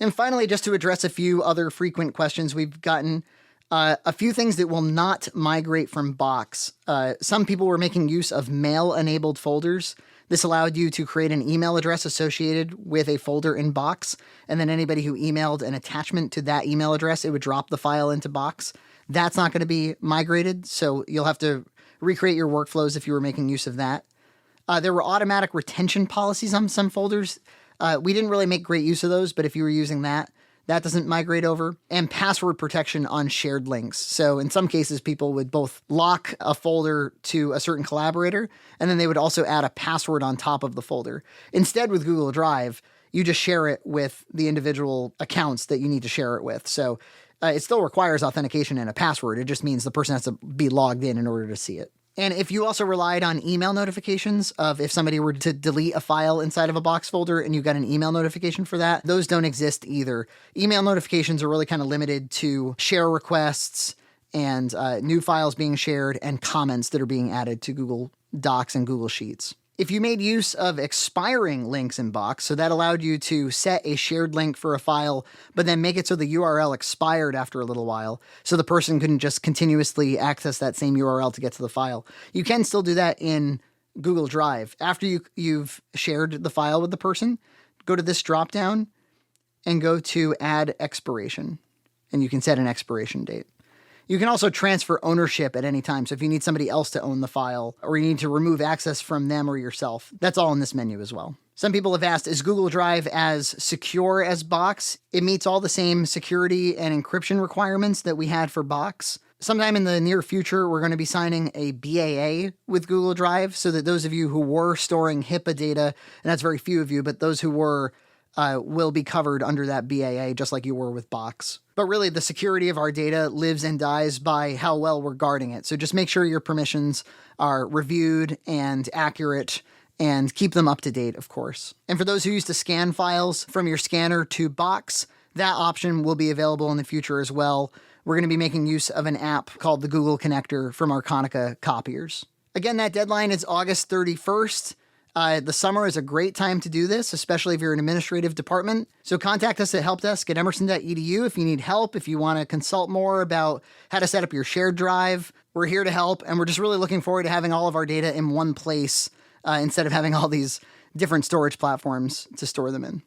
And finally, just to address a few other frequent questions we've gotten, a few things that will not migrate from Box. Some people were making use of mail-enabled folders. This allowed you to create an email address associated with a folder in Box, and then anybody who emailed an attachment to that email address, it would drop the file into Box. That's not going to be migrated, so you'll have to recreate your workflows if you were making use of that. There were automatic retention policies on some folders. We didn't really make great use of those, but if you were using that, that doesn't migrate over. And password protection on shared links. So in some cases, people would both lock a folder to a certain collaborator, and then they would also add a password on top of the folder. Instead, with Google Drive, you just share it with the individual accounts that you need to share it with. So it still requires authentication and a password. It just means the person has to be logged in order to see it. And if you also relied on email notifications of if somebody were to delete a file inside of a Box folder and you got an email notification for that, those don't exist either. Email notifications are really kind of limited to share requests and new files being shared and comments that are being added to Google Docs and Google Sheets. If you made use of expiring links in Box, so that allowed you to set a shared link for a file, but then make it so the URL expired after a little while, so the person couldn't just continuously access that same URL to get to the file. You can still do that in Google Drive. After you've shared the file with the person, go to this dropdown and go to Add Expiration, and you can set an expiration date. You can also transfer ownership at any time. So if you need somebody else to own the file or you need to remove access from them or yourself, that's all in this menu as well. Some people have asked, is Google Drive as secure as Box? It meets all the same security and encryption requirements that we had for Box. Sometime in the near future, we're going to be signing a BAA with Google Drive so that those of you who were storing HIPAA data, and that's very few of you, but those who were will be covered under that BAA, just like you were with Box. But really, the security of our data lives and dies by how well we're guarding it. So just make sure your permissions are reviewed and accurate, and keep them up to date, of course. And for those who used to scan files from your scanner to Box, that option will be available in the future as well. We're going to be making use of an app called the Google Connector from our Konica copiers. Again, that deadline is August 31st. The summer is a great time to do this, especially if you're an administrative department. So contact us at helpdesk@emerson.edu if you need help, if you want to consult more about how to set up your shared drive. We're here to help, and we're just really looking forward to having all of our data in one place instead of having all these different storage platforms to store them in.